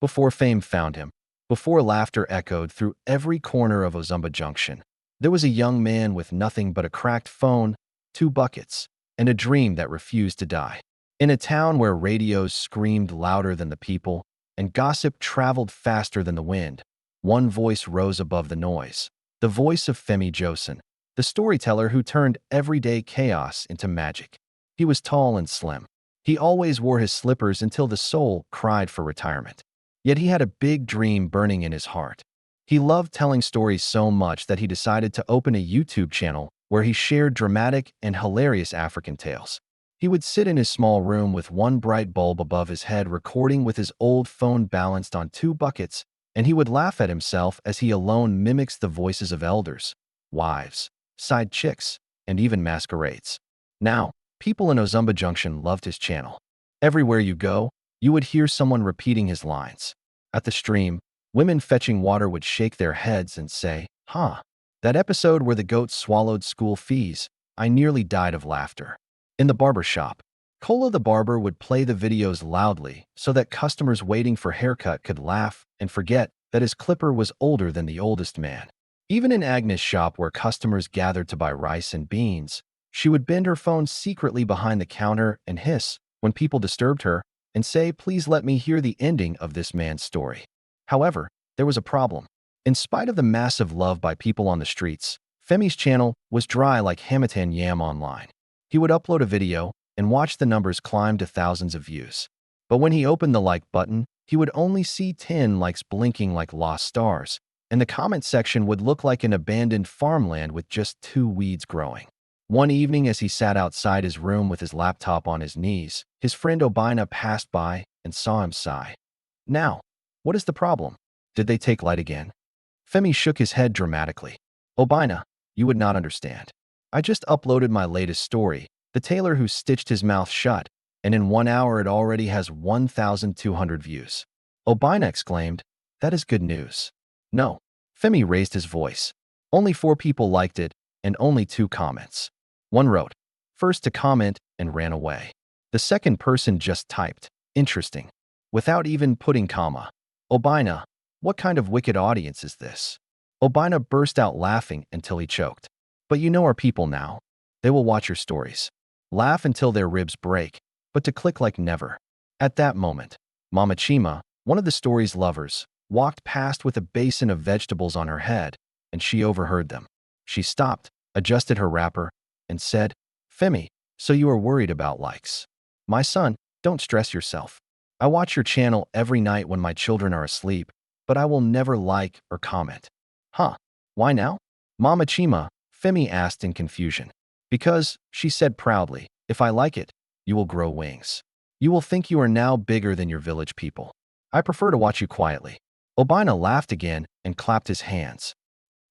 Before fame found him, before laughter echoed through every corner of Ozumba Junction, there was a young man with nothing but a cracked phone, 2 buckets, and a dream that refused to die. In a town where radios screamed louder than the people and gossip traveled faster than the wind, one voice rose above the noise. The voice of Femi Joseon, the storyteller who turned everyday chaos into magic. He was tall and slim. He always wore his slippers until the soul cried for retirement. Yet he had a big dream burning in his heart. He loved telling stories so much that he decided to open a YouTube channel where he shared dramatic and hilarious African tales. He would sit in his small room with one bright bulb above his head recording with his old phone balanced on 2 buckets, and he would laugh at himself as he alone mimics the voices of elders, wives, side chicks, and even masquerades. Now, people in Ozumba Junction loved his channel. Everywhere you go, you would hear someone repeating his lines. At the stream, women fetching water would shake their heads and say, "Huh, that episode where the goat swallowed school fees, I nearly died of laughter." In the barber shop, Kola the barber would play the videos loudly so that customers waiting for haircut could laugh and forget that his clipper was older than the oldest man. Even in Agnes' shop where customers gathered to buy rice and beans, she would bend her phone secretly behind the counter and hiss when people disturbed her and say, "Please let me hear the ending of this man's story." However, there was a problem. In spite of the massive love by people on the streets, Femi's channel was dry like Hamatan Yam online. He would upload a video and watch the numbers climb to thousands of views. But when he opened the like button, he would only see 10 likes blinking like lost stars, and the comment section would look like an abandoned farmland with just 2 weeds growing. One evening as he sat outside his room with his laptop on his knees, his friend Obina passed by and saw him sigh. "Now, what is the problem? Did they take light again?" Femi shook his head dramatically. "Obina, you would not understand. I just uploaded my latest story, The Tailor Who Stitched His Mouth Shut, and in 1 hour it already has 1,200 views." Obina exclaimed, "That is good news." "No." Femi raised his voice. "Only 4 people liked it, and only 2 comments. One wrote, 'First to comment,' and ran away. The second person just typed, 'Interesting,' without even putting comma. Obina, what kind of wicked audience is this?" Obina burst out laughing until he choked. "But you know our people now. They will watch your stories, laugh until their ribs break, but to click like never." At that moment, Mama Chima, one of the story's lovers, walked past with a basin of vegetables on her head, and she overheard them. She stopped, adjusted her wrapper, and said, "Femi, so you are worried about likes. My son, don't stress yourself. I watch your channel every night when my children are asleep, but I will never like or comment." "Huh? Why now?" Mama Chima, Femi asked in confusion. "Because," she said proudly, "if I like it, you will grow wings. You will think you are now bigger than your village people. I prefer to watch you quietly." Obina laughed again and clapped his hands.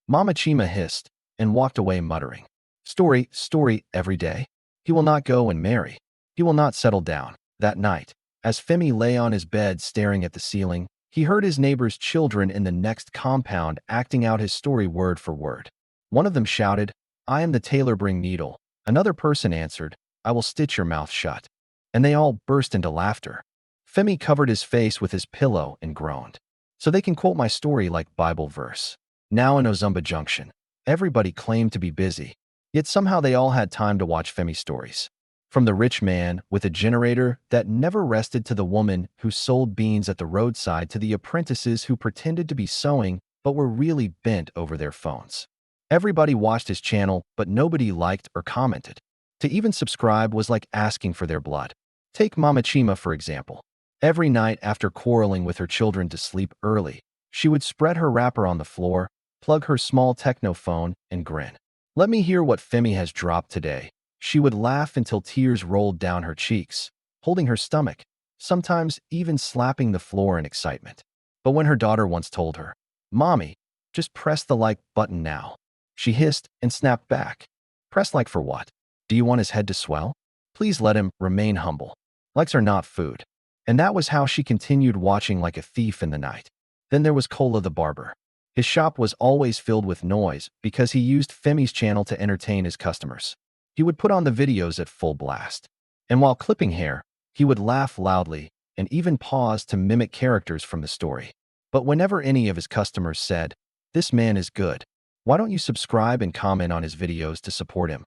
Mama Chima hissed and walked away muttering, "Story, story, every day. He will not go and marry. He will not settle down." That night, as Femi lay on his bed staring at the ceiling, he heard his neighbor's children in the next compound acting out his story word for word. One of them shouted, "I am the tailor, bring needle." Another person answered, "I will stitch your mouth shut." And they all burst into laughter. Femi covered his face with his pillow and groaned. "So they can quote my story like Bible verse." Now in Ozumba Junction, everybody claimed to be busy, yet somehow they all had time to watch Femi stories. From the rich man with a generator that never rested to the woman who sold beans at the roadside to the apprentices who pretended to be sewing but were really bent over their phones. Everybody watched his channel, but nobody liked or commented. To even subscribe was like asking for their blood. Take Mama Chima, for example. Every night after quarreling with her children to sleep early, she would spread her wrapper on the floor, plug her small techno phone, and grin. "Let me hear what Femi has dropped today." She would laugh until tears rolled down her cheeks, holding her stomach, sometimes even slapping the floor in excitement. But when her daughter once told her, "Mommy, just press the like button now," she hissed and snapped back. "Press like for what? Do you want his head to swell? Please let him remain humble. Likes are not food." And that was how she continued watching like a thief in the night. Then there was Kola the barber. His shop was always filled with noise because he used Femi's channel to entertain his customers. He would put on the videos at full blast. And while clipping hair, he would laugh loudly, and even paused to mimic characters from the story. But whenever any of his customers said, "This man is good. Why don't you subscribe and comment on his videos to support him?"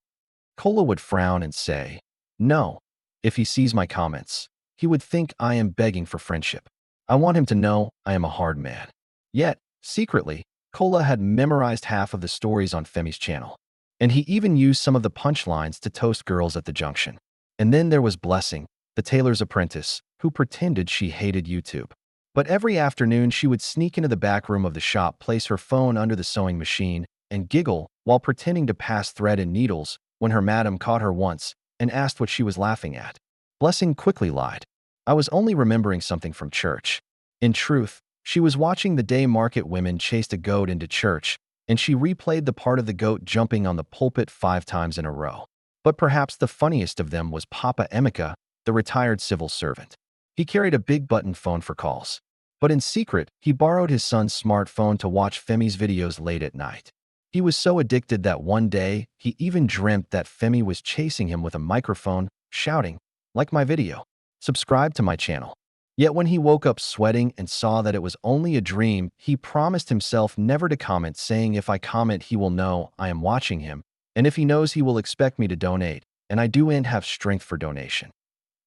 Kola would frown and say, "No. If he sees my comments, he would think I am begging for friendship. I want him to know I am a hard man." Yet, secretly, Kola had memorized half of the stories on Femi's channel, and he even used some of the punchlines to toast girls at the junction. And then there was Blessing, the tailor's apprentice, who pretended she hated YouTube. But every afternoon she would sneak into the back room of the shop, place her phone under the sewing machine, and giggle while pretending to pass thread and needles when her madam caught her once and asked what she was laughing at. Blessing quickly lied. "I was only remembering something from church." In truth, she was watching the day market women chased a goat into church, and she replayed the part of the goat jumping on the pulpit 5 times in a row. But perhaps the funniest of them was Papa Emeka, the retired civil servant. He carried a big button phone for calls. But in secret, he borrowed his son's smartphone to watch Femi's videos late at night. He was so addicted that one day, he even dreamt that Femi was chasing him with a microphone, shouting, "Like my video. Subscribe to my channel." Yet when he woke up sweating and saw that it was only a dream, he promised himself never to comment, saying, "If I comment, he will know I am watching him, and if he knows, he will expect me to donate, and I do and have strength for donation."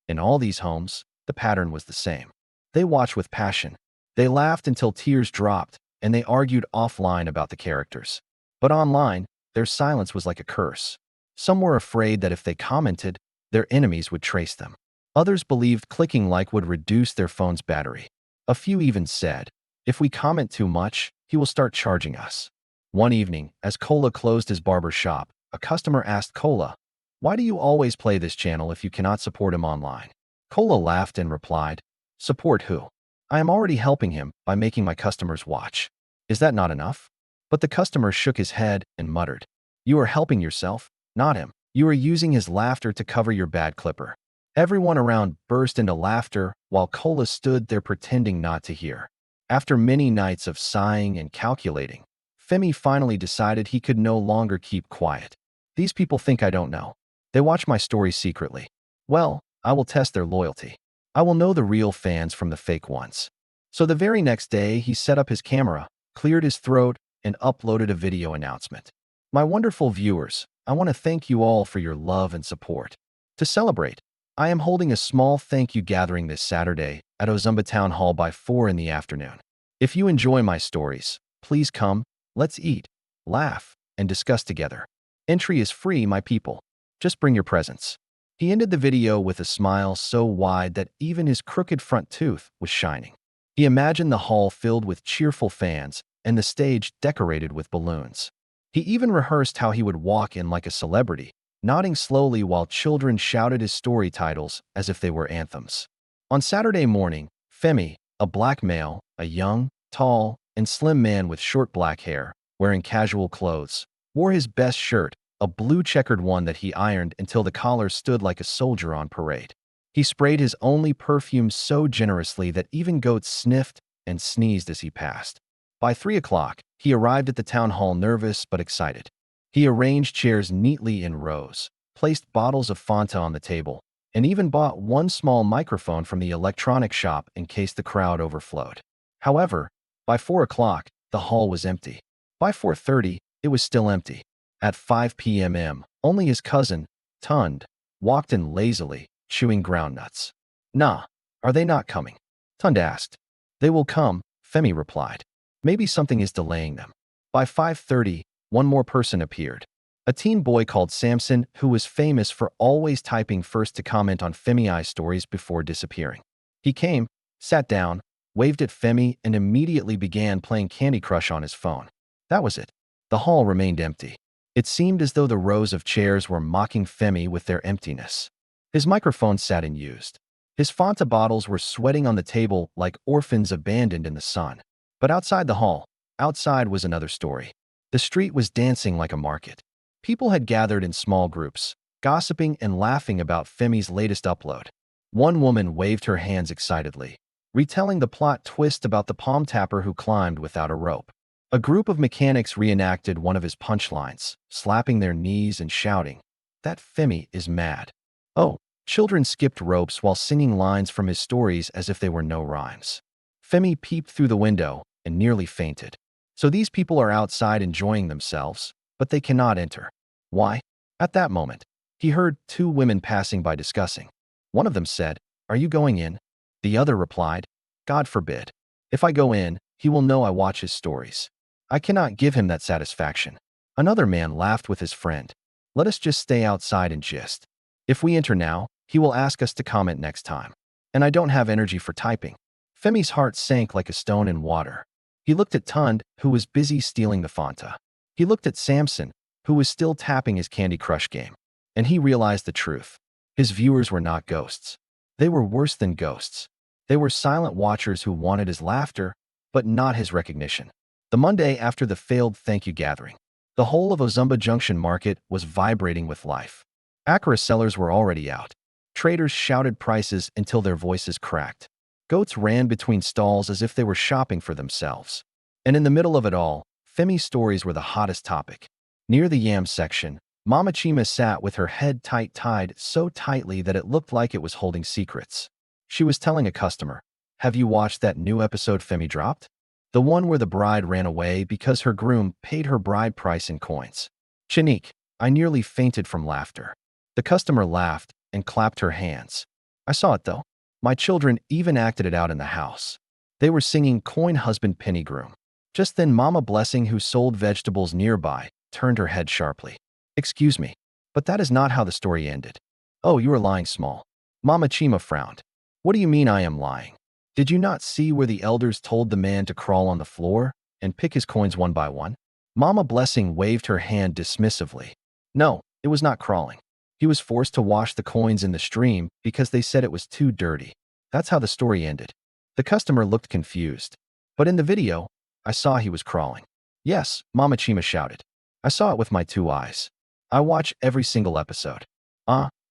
In all these homes, the pattern was the same. They watched with passion. They laughed until tears dropped, and they argued offline about the characters. But online, their silence was like a curse. Some were afraid that if they commented, their enemies would trace them. Others believed clicking like would reduce their phone's battery. A few even said, "If we comment too much, he will start charging us." One evening, as Kola closed his barber shop, a customer asked Kola, "Why do you always play this channel if you cannot support him online?" Kola laughed and replied, "Support who? I am already helping him by making my customers watch. Is that not enough?" But the customer shook his head and muttered, "You are helping yourself, not him. You are using his laughter to cover your bad clipper." Everyone around burst into laughter while Kola stood there pretending not to hear. After many nights of sighing and calculating, Femi finally decided he could no longer keep quiet. "These people think I don't know. They watch my stories secretly. Well, I will test their loyalty. I will know the real fans from the fake ones." So the very next day, he set up his camera, cleared his throat, and uploaded a video announcement. "My wonderful viewers, I want to thank you all for your love and support. To celebrate, I am holding a small thank you gathering this Saturday at Ozumba Town Hall by 4 in the afternoon. If you enjoy my stories, please come, let's eat, laugh, and discuss together. Entry is free, my people. Just bring your presents." He ended the video with a smile so wide that even his crooked front tooth was shining. He imagined the hall filled with cheerful fans and the stage decorated with balloons. He even rehearsed how he would walk in like a celebrity, nodding slowly while children shouted his story titles as if they were anthems. On Saturday morning, Femi, a black male, a young, tall, and slim man with short black hair, wearing casual clothes, wore his best shirt, a blue checkered one that he ironed until the collar stood like a soldier on parade. He sprayed his only perfume so generously that even goats sniffed and sneezed as he passed. By 3 o'clock, he arrived at the town hall nervous but excited. He arranged chairs neatly in rows, placed bottles of Fanta on the table, and even bought one small microphone from the electronic shop in case the crowd overflowed. However, by 4 o'clock, the hall was empty. By 4:30, it was still empty. At 5 p.m., only his cousin, Tund, walked in lazily, chewing groundnuts. "Nah, are they not coming?" Tund asked. "They will come," Femi replied. "Maybe something is delaying them." By 5:30, one more person appeared. A teen boy called Samson, who was famous for always typing first to comment on Femi's stories before disappearing. He came, sat down, waved at Femi, and immediately began playing Candy Crush on his phone. That was it. The hall remained empty. It seemed as though the rows of chairs were mocking Femi with their emptiness. His microphone sat unused. His Fanta bottles were sweating on the table like orphans abandoned in the sun. But outside the hall, outside was another story. The street was dancing like a market. People had gathered in small groups, gossiping and laughing about Femi's latest upload. One woman waved her hands excitedly, retelling the plot twist about the palm tapper who climbed without a rope. A group of mechanics reenacted one of his punchlines, slapping their knees and shouting, "That Femi is mad." "Oh, Children skipped ropes while singing lines from his stories as if they were no rhymes. Femi peeped through the window and nearly fainted. So these people are outside enjoying themselves, but they cannot enter. Why? At that moment, he heard two women passing by discussing. One of them said, "Are you going in?" The other replied, "God forbid. If I go in, he will know I watch his stories. I cannot give him that satisfaction." Another man laughed with his friend. "Let us just stay outside and gist. If we enter now, he will ask us to comment next time. And I don't have energy for typing." Femi's heart sank like a stone in water. He looked at Tund, who was busy stealing the Fanta. He looked at Samson, who was still tapping his Candy Crush game. And he realized the truth. His viewers were not ghosts. They were worse than ghosts. They were silent watchers who wanted his laughter, but not his recognition. The Monday after the failed thank you gathering, the whole of Ozumba Junction market was vibrating with life. Akara sellers were already out. Traders shouted prices until their voices cracked. Goats ran between stalls as if they were shopping for themselves. And in the middle of it all, Femi's stories were the hottest topic. Near the yam section, Mama Chima sat with her head tied so tightly that it looked like it was holding secrets. She was telling a customer, "Have you watched that new episode Femi dropped? The one where the bride ran away because her groom paid her bride price in coins." Chinique, I nearly fainted from laughter. The customer laughed and clapped her hands. "I saw it though. My children even acted it out in the house. They were singing Coin Husband Penny Groom." Just then Mama Blessing, who sold vegetables nearby, turned her head sharply. "Excuse me, but that is not how the story ended." "Oh, you are lying, Small." Mama Chima frowned. "What do you mean I am lying? Did you not see where the elders told the man to crawl on the floor and pick his coins one by one?" Mama Blessing waved her hand dismissively. "No, it was not crawling. He was forced to wash the coins in the stream because they said it was too dirty. That's how the story ended." The customer looked confused. "But in the video, I saw he was crawling." "Yes," Mama Chima shouted. "I saw it with my 2 eyes. I watch every single episode."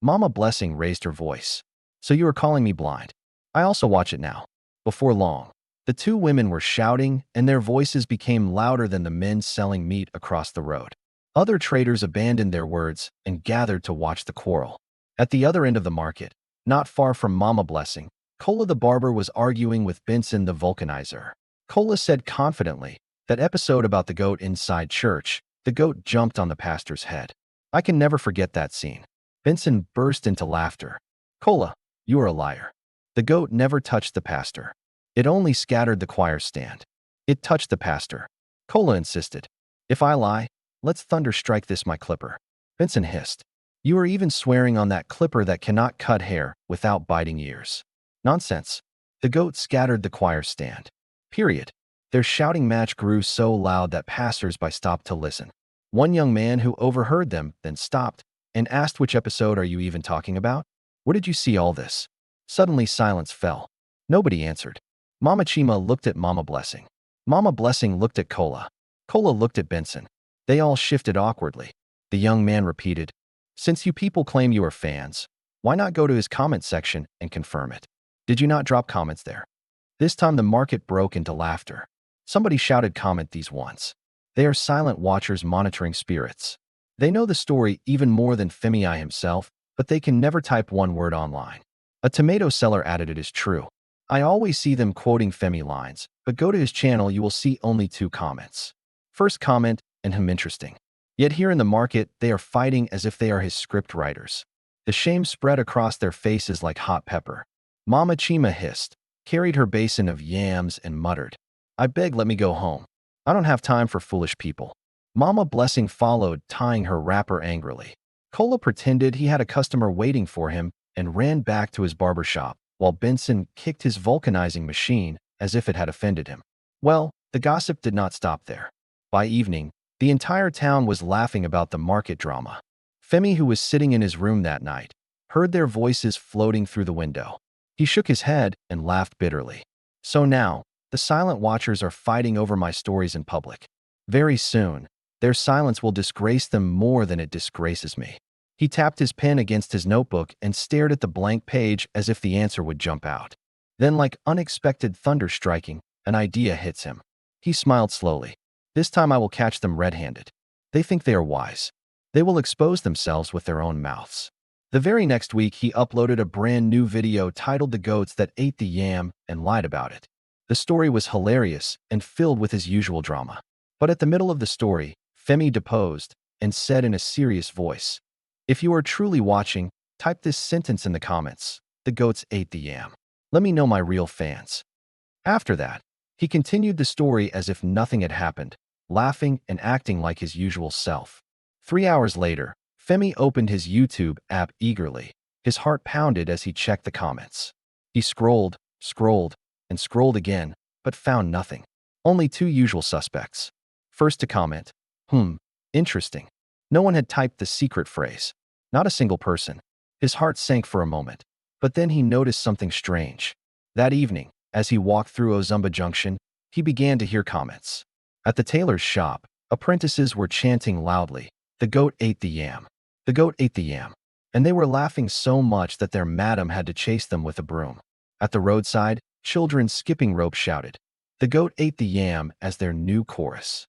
Mama Blessing raised her voice. "So you are calling me blind? I also watch it now." Before long, the two women were shouting, and their voices became louder than the men selling meat across the road. Other traders abandoned their words and gathered to watch the quarrel. At the other end of the market, not far from Mama Blessing, Kola the barber was arguing with Benson the vulcanizer. Kola said confidently, "That episode about the goat inside church, the goat jumped on the pastor's head. I can never forget that scene." Benson burst into laughter. "Kola, you are a liar. The goat never touched the pastor. It only scattered the choir stand. It touched the pastor." Kola insisted. "If I lie, let's thunder strike this my clipper." Benson hissed. "You are even swearing on that clipper that cannot cut hair without biting ears." "Nonsense. The goat scattered the choir stand. Period." Their shouting match grew so loud that passers-by stopped to listen. One young man who overheard them then stopped and asked, "Which episode are you even talking about? Where did you see all this?" Suddenly silence fell. Nobody answered. Mama Chima looked at Mama Blessing. Mama Blessing looked at Kola. Kola looked at Benson. They all shifted awkwardly. The young man repeated, "Since you people claim you are fans, why not go to his comment section and confirm it? Did you not drop comments there?" This time the market broke into laughter. Somebody shouted, "Comment these once." They are silent watchers monitoring spirits. They know the story even more than Femi himself, but they can never type one word online. A tomato seller added, "It is true. I always see them quoting Femi lines, but go to his channel you will see only 2 comments. First comment, and him interesting. Yet here in the market, they are fighting as if they are his script writers. The shame spread across their faces like hot pepper." Mama Chima hissed, carried her basin of yams and muttered, "I beg let me go home. I don't have time for foolish people." Mama Blessing followed, tying her wrapper angrily. Kola pretended he had a customer waiting for him and ran back to his barber shop, while Benson kicked his vulcanizing machine as if it had offended him. Well, the gossip did not stop there. By evening, the entire town was laughing about the market drama. Femi, who was sitting in his room that night, heard their voices floating through the window. He shook his head and laughed bitterly. "So now, the silent watchers are fighting over my stories in public. Very soon, their silence will disgrace them more than it disgraces me." He tapped his pen against his notebook and stared at the blank page as if the answer would jump out. Then, like unexpected thunder striking, an idea hits him. He smiled slowly. "This time I will catch them red-handed. They think they are wise. They will expose themselves with their own mouths." The very next week, he uploaded a brand new video titled The Goats That Ate the Yam and lied about it. The story was hilarious and filled with his usual drama. But at the middle of the story, Femi deposed and said in a serious voice, "If you are truly watching, type this sentence in the comments. The goats ate the yam. Let me know my real fans." After that, he continued the story as if nothing had happened, laughing and acting like his usual self. 3 hours later, Femi opened his YouTube app eagerly. His heart pounded as he checked the comments. He scrolled, and scrolled again, but found nothing. Only two usual suspects. First to comment, interesting. No one had typed the secret phrase. Not a single person. His heart sank for a moment, but then he noticed something strange. That evening, as he walked through Ozumba Junction, he began to hear comments. At the tailor's shop, apprentices were chanting loudly, "The goat ate the yam. The goat ate the yam." And they were laughing so much that their madam had to chase them with a broom. At the roadside, children skipping rope shouted, "The goat ate the yam" as their new chorus.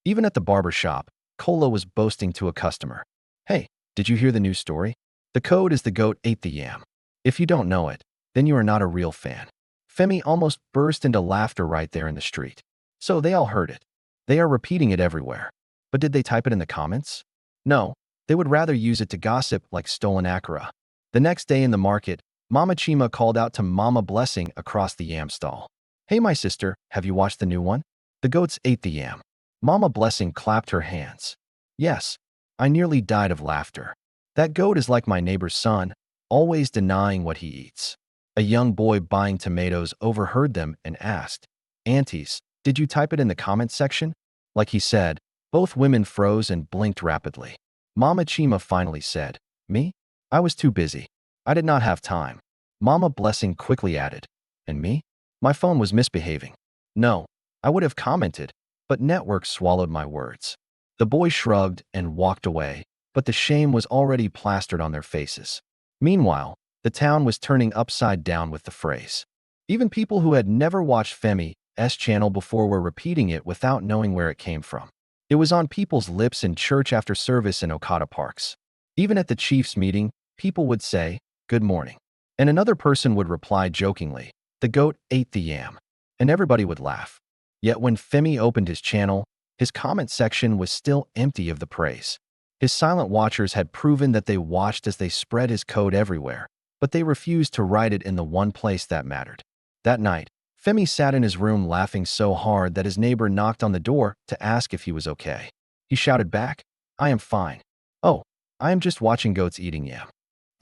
Even at the barber shop, Kola was boasting to a customer, "Hey, did you hear the new story? The code is the goat ate the yam. If you don't know it, then you are not a real fan." Femi almost burst into laughter right there in the street. So they all heard it. They are repeating it everywhere. But did they type it in the comments? No, they would rather use it to gossip like stolen akara. The next day in the market, Mama Chima called out to Mama Blessing across the yam stall. "Hey, my sister, have you watched the new one? The goats ate the yam." Mama Blessing clapped her hands. "Yes." I nearly died of laughter. That goat is like my neighbor's son, always denying what he eats. A young boy buying tomatoes overheard them and asked, "Aunties, did you type it in the comment section?" Like he said, both women froze and blinked rapidly. Mama Chima finally said, "Me? I was too busy. I did not have time." Mama Blessing quickly added, "And me? My phone was misbehaving. No, I would have commented, but network swallowed my words." The boy shrugged and walked away, but the shame was already plastered on their faces. Meanwhile, the town was turning upside down with the phrase. Even people who had never watched Femi's channel before were repeating it without knowing where it came from. It was on people's lips in church after service in Okada parks. Even at the chief's meeting, people would say, "Good morning." And another person would reply jokingly, "The goat ate the yam." And everybody would laugh. Yet when Femi opened his channel, his comment section was still empty of the praise. His silent watchers had proven that they watched as they spread his code everywhere, but they refused to write it in the one place that mattered. That night, Femi sat in his room laughing so hard that his neighbor knocked on the door to ask if he was okay. He shouted back, "I am fine. Oh, I am just watching goats eating yam."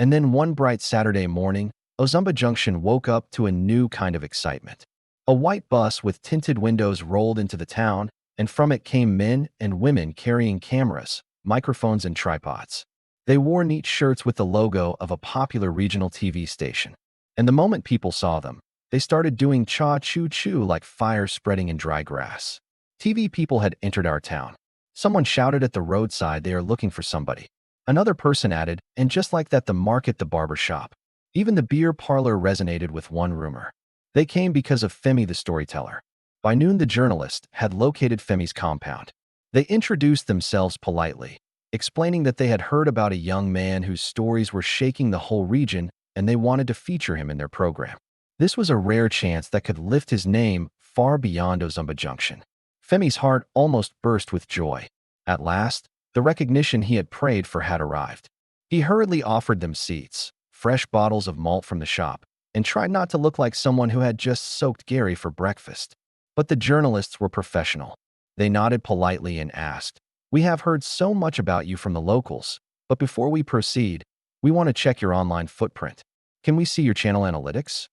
And then one bright Saturday morning, Ozumba Junction woke up to a new kind of excitement. A white bus with tinted windows rolled into the town, and from it came men and women carrying cameras, microphones, and tripods. They wore neat shirts with the logo of a popular regional TV station. And the moment people saw them, they started doing cha-choo-choo like fire spreading in dry grass. TV people had entered our town. Someone shouted at the roadside they are looking for somebody. Another person added, and just like that, the market, the barber shop. Even the beer parlor resonated with one rumor. They came because of Femi the storyteller. By noon, the journalist had located Femi's compound. They introduced themselves politely, explaining that they had heard about a young man whose stories were shaking the whole region and they wanted to feature him in their program. This was a rare chance that could lift his name far beyond Ozumba Junction. Femi's heart almost burst with joy. At last, the recognition he had prayed for had arrived. He hurriedly offered them seats, fresh bottles of malt from the shop, and tried not to look like someone who had just soaked Gary for breakfast. But the journalists were professional. They nodded politely and asked, "We have heard so much about you from the locals, but before we proceed, we want to check your online footprint. Can we see your channel analytics?"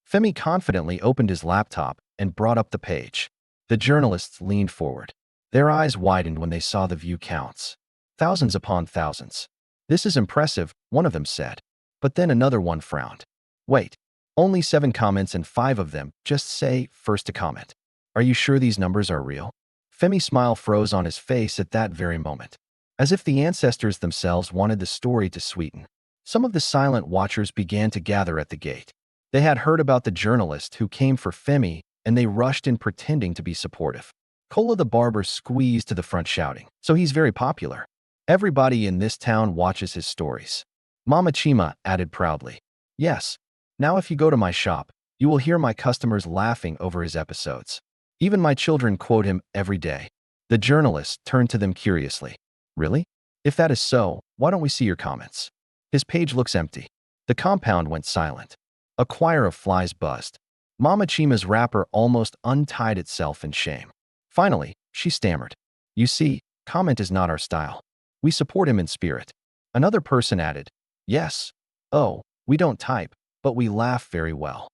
Femi confidently opened his laptop and brought up the page. The journalists leaned forward. Their eyes widened when they saw the view counts. Thousands upon thousands. "This is impressive," one of them said. But then another one frowned. "Wait, only 7 comments and 5 of them just say first to comment. Are you sure these numbers are real?" Femi's smile froze on his face at that very moment, as if the ancestors themselves wanted the story to sweeten. Some of the silent watchers began to gather at the gate. They had heard about the journalist who came for Femi, and they rushed in pretending to be supportive. Kola the barber squeezed to the front shouting, "So he's very popular. Everybody in this town watches his stories." Mama Chima added proudly. Yes. Now if you go to my shop, you will hear my customers laughing over his episodes. Even my children quote him every day. The journalist turned to them curiously. Really? If that is so, why don't we see your comments? His page looks empty. The compound went silent. A choir of flies buzzed. Mama Chima's wrapper almost untied itself in shame. Finally, she stammered. You see, comment is not our style. We support him in spirit. Another person added, yes. Oh, we don't type, but we laugh very well.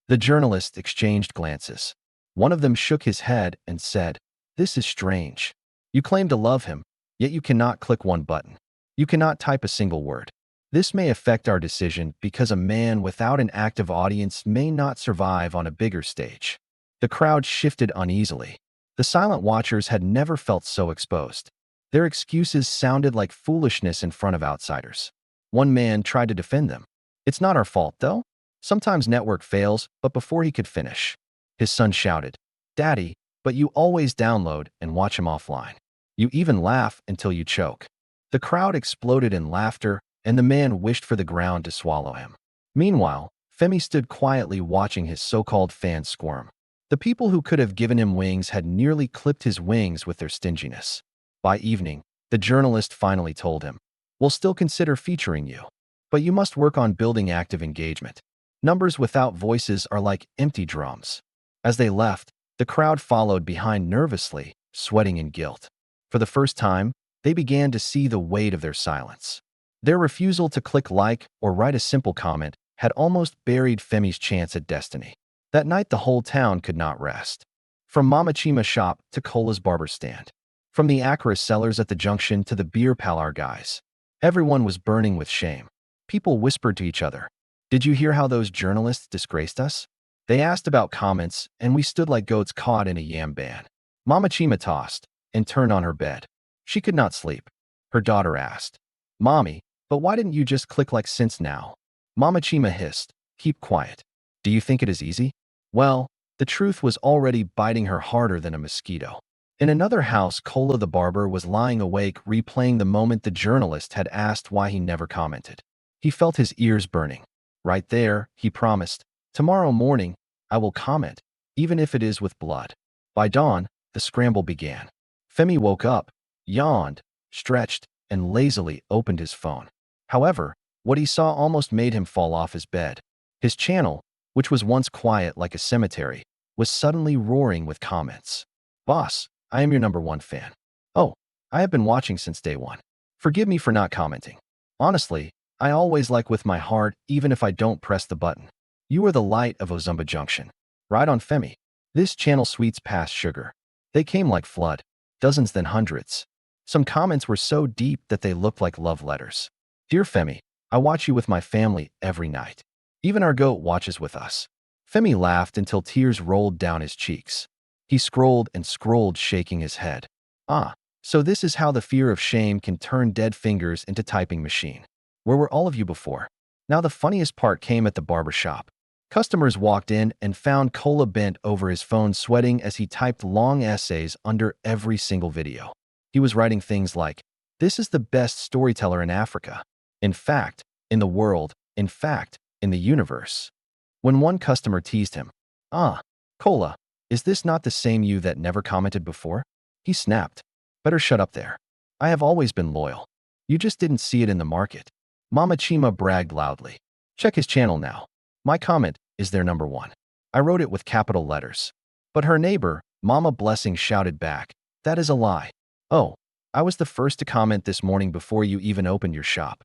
The journalists exchanged glances. One of them shook his head and said, this is strange. You claim to love him, yet you cannot click one button. You cannot type a single word. This may affect our decision because a man without an active audience may not survive on a bigger stage. The crowd shifted uneasily. The silent watchers had never felt so exposed. Their excuses sounded like foolishness in front of outsiders. One man tried to defend them. It's not our fault, though. Sometimes network fails, but before he could finish, his son shouted, Daddy, but you always download and watch him offline. You even laugh until you choke. The crowd exploded in laughter, and the man wished for the ground to swallow him. Meanwhile, Femi stood quietly watching his so-called fans squirm. The people who could have given him wings had nearly clipped his wings with their stinginess. By evening, the journalist finally told him, we'll still consider featuring you, but you must work on building active engagement. Numbers without voices are like empty drums. As they left, the crowd followed behind nervously, sweating in guilt. For the first time, they began to see the weight of their silence. Their refusal to click like or write a simple comment had almost buried Femi's chance at destiny. That night, the whole town could not rest. From Mama Chima's shop to Cola's barber stand. From the Acra sellers at the junction to the beer parlor guys. Everyone was burning with shame. People whispered to each other, did you hear how those journalists disgraced us? They asked about comments, and we stood like goats caught in a yam ban. Mama Chima tossed and turned on her bed. She could not sleep. Her daughter asked, Mommy, but why didn't you just click like since now? Mama Chima hissed, keep quiet. Do you think it is easy? Well, the truth was already biting her harder than a mosquito. In another house, Cola the barber was lying awake replaying the moment the journalist had asked why he never commented. He felt his ears burning. Right there, he promised, tomorrow morning, I will comment, even if it is with blood. By dawn, the scramble began. Femi woke up, yawned, stretched, and lazily opened his phone. However, what he saw almost made him fall off his bed. His channel, which was once quiet like a cemetery, was suddenly roaring with comments. Boss, I am your #1 fan. Oh, I have been watching since day one. Forgive me for not commenting. Honestly, I always like with my heart even if I don't press the button. You are the light of Ozumba Junction. Right on Femi. This channel sweets past sugar. They came like flood. Dozens then hundreds. Some comments were so deep that they looked like love letters. Dear Femi, I watch you with my family every night. Even our goat watches with us. Femi laughed until tears rolled down his cheeks. He scrolled and scrolled, shaking his head. Ah, so this is how the fear of shame can turn dead fingers into typing machine. Where were all of you before? Now the funniest part came at the barber shop. Customers walked in and found Cola bent over his phone sweating as he typed long essays under every single video. He was writing things like, this is the best storyteller in Africa. In fact, in the world. In fact, in the universe. When one customer teased him, ah, Cola, is this not the same you that never commented before? He snapped, better shut up there. I have always been loyal. You just didn't see it in the market. Mama Chima bragged loudly. Check his channel now. My comment is their #1. I wrote it with capital letters. But her neighbor, Mama Blessing, shouted back, that is a lie. Oh, I was the first to comment this morning before you even opened your shop.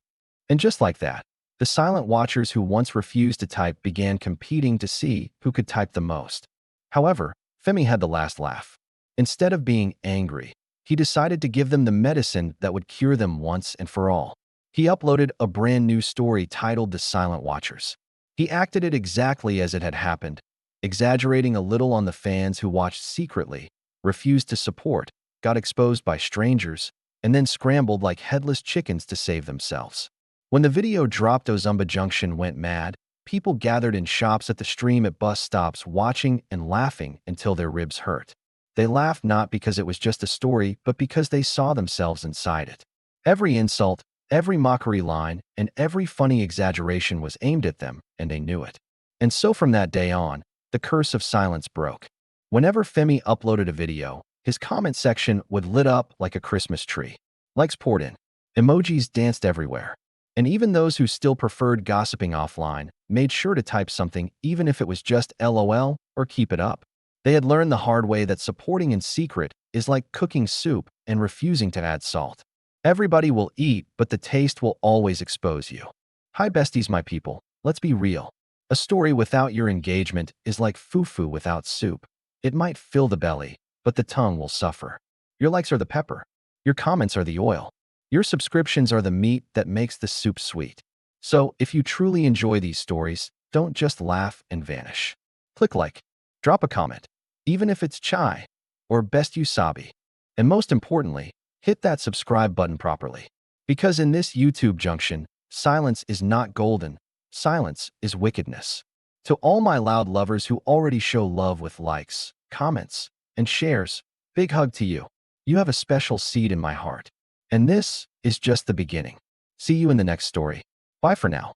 And just like that, the silent watchers who once refused to type began competing to see who could type the most. However, Femi had the last laugh. Instead of being angry, he decided to give them the medicine that would cure them once and for all. He uploaded a brand new story titled The Silent Watchers. He acted it exactly as it had happened, exaggerating a little on the fans who watched secretly, refused to support, got exposed by strangers, and then scrambled like headless chickens to save themselves. When the video dropped, Ozumba Junction went mad. People gathered in shops, at the stream, at bus stops, watching and laughing until their ribs hurt. They laughed not because it was just a story, but because they saw themselves inside it. Every insult, Every mockery line and every funny exaggeration was aimed at them, and they knew it. And so from that day on, the curse of silence broke. Whenever Femi uploaded a video, his comment section would lit up like a Christmas tree. Likes poured in. Emojis danced everywhere. And even those who still preferred gossiping offline made sure to type something, even if it was just LOL or keep it up. They had learned the hard way that supporting in secret is like cooking soup and refusing to add salt. Everybody will eat, but the taste will always expose you. Hi besties, my people. Let's be real. A story without your engagement is like fufu without soup. It might fill the belly, but the tongue will suffer. Your likes are the pepper. Your comments are the oil. Your subscriptions are the meat that makes the soup sweet. So, if you truly enjoy these stories, don't just laugh and vanish. Click like, drop a comment, even if it's chai or best you sabi. And most importantly, hit that subscribe button properly. Because in this YouTube junction, silence is not golden, silence is wickedness. To all my loud lovers who already show love with likes, comments, and shares, big hug to you. You have a special seed in my heart. And this is just the beginning. See you in the next story. Bye for now.